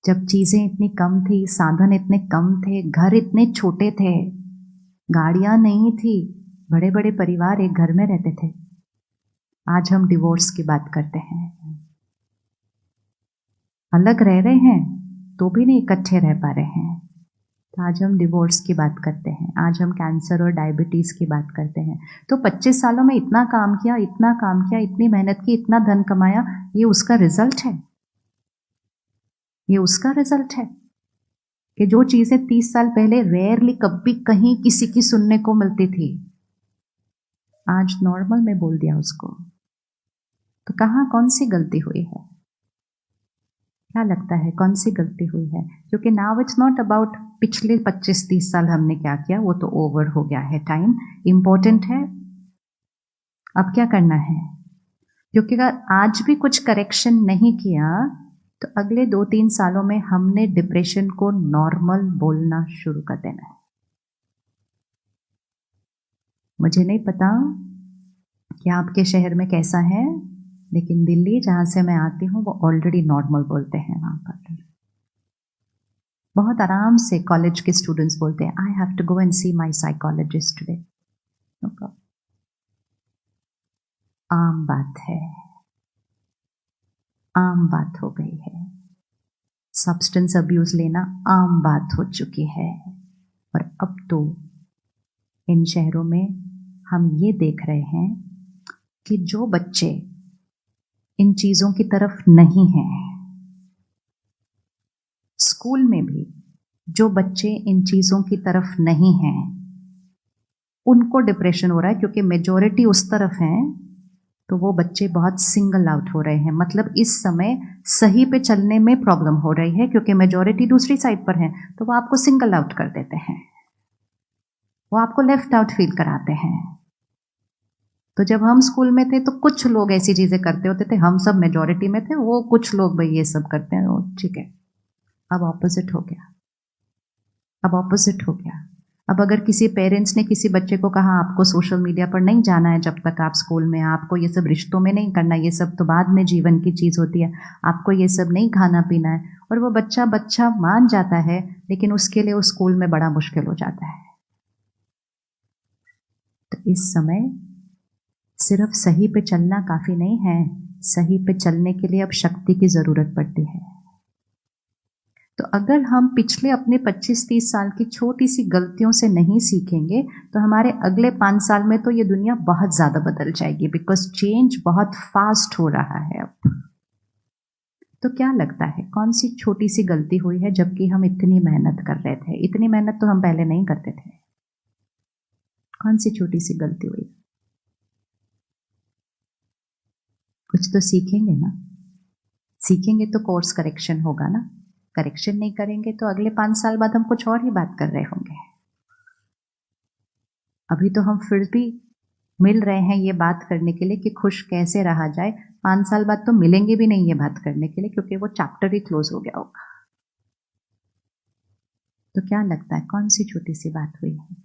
जब चीजें इतनी कम थी, साधन इतने कम थे, घर इतने छोटे थे, गाड़ियां नहीं थी, बड़े बड़े परिवार एक घर में रहते थे। आज हम डिवोर्स की बात करते हैं, अलग रह रहे हैं तो भी नहीं इकट्ठे रह पा रहे हैं। तो आज हम डिवोर्स की बात करते हैं, आज हम कैंसर और डायबिटीज की बात करते हैं। तो 25 सालों में इतना काम किया, इतना काम किया, इतनी मेहनत की, इतना धन कमाया, ये उसका रिजल्ट है। ये उसका रिजल्ट है कि जो चीजें 30 साल पहले रेयरली कभी कहीं किसी की सुनने को मिलती थी, आज नॉर्मल में बोल दिया उसको। तो कहाँ कौन सी गलती हुई है? क्या लगता है कौन सी गलती हुई है? क्योंकि नाउ इट्स नॉट अबाउट पिछले 25-30 साल हमने क्या किया, वो तो ओवर हो गया है टाइम। इंपॉर्टेंट है अब क्या करना है, क्योंकि अगर आज भी कुछ करेक्शन नहीं किया तो अगले 2-3 सालों में हमने डिप्रेशन को नॉर्मल बोलना शुरू कर देना है। मुझे नहीं पता कि आपके शहर में कैसा है, लेकिन दिल्ली जहां से मैं आती हूँ वो ऑलरेडी नॉर्मल बोलते हैं। वहां पर बहुत आराम से कॉलेज के स्टूडेंट्स बोलते हैं, I have to go and see my psychologist today. No problem, आम बात है, आम बात हो गई है। सब्सटेंस अब्यूज लेना आम बात हो चुकी है। और अब तो इन शहरों में हम ये देख रहे हैं कि जो बच्चे इन चीजों की तरफ नहीं हैं, स्कूल में भी जो बच्चे इन चीजों की तरफ नहीं हैं, उनको डिप्रेशन हो रहा है। क्योंकि मेजॉरिटी उस तरफ है तो वो बच्चे बहुत सिंगल आउट हो रहे हैं। मतलब इस समय सही पे चलने में प्रॉब्लम हो रही है, क्योंकि मेजॉरिटी दूसरी साइड पर है, तो वो आपको सिंगल आउट कर देते हैं, वो आपको लेफ्ट आउट फील कराते हैं। तो जब हम स्कूल में थे तो कुछ लोग ऐसी चीजें करते होते थे, हम सब मेजॉरिटी में थे, वो कुछ लोग भाई ये सब करते हैं, ठीक है। अब ऑपोजिट हो गया, अब ऑपोजिट हो गया। अब अगर किसी पेरेंट्स ने किसी बच्चे को कहा आपको सोशल मीडिया पर नहीं जाना है जब तक आप स्कूल में, आपको ये सब रिश्तों में नहीं करना, ये सब तो बाद में जीवन की चीज होती है, आपको ये सब नहीं खाना पीना है, और वो बच्चा मान जाता है, लेकिन उसके लिए उस स्कूल में बड़ा मुश्किल हो जाता है। तो इस समय सिर्फ सही पे चलना काफी नहीं है, सही पे चलने के लिए अब शक्ति की जरूरत पड़ती है। तो अगर हम पिछले अपने 25-30 साल की छोटी सी गलतियों से नहीं सीखेंगे तो हमारे अगले 5 साल में तो ये दुनिया बहुत ज्यादा बदल जाएगी, बिकॉज चेंज बहुत फास्ट हो रहा है अब। तो क्या लगता है कौन सी छोटी सी गलती हुई है, जबकि हम इतनी मेहनत कर रहे थे? इतनी मेहनत तो हम पहले नहीं करते थे। कौन सी छोटी सी गलती हुई? कुछ तो सीखेंगे ना, सीखेंगे तो कोर्स करेक्शन होगा ना। करेक्शन नहीं करेंगे तो अगले 5 साल बाद हम कुछ और ही बात कर रहे होंगे। अभी तो हम फिर भी मिल रहे हैं ये बात करने के लिए कि खुश कैसे रहा जाए। 5 साल बाद तो मिलेंगे भी नहीं ये बात करने के लिए, क्योंकि वो चैप्टर ही क्लोज हो गया होगा। तो क्या लगता है कौन सी छोटी सी बात हुई है?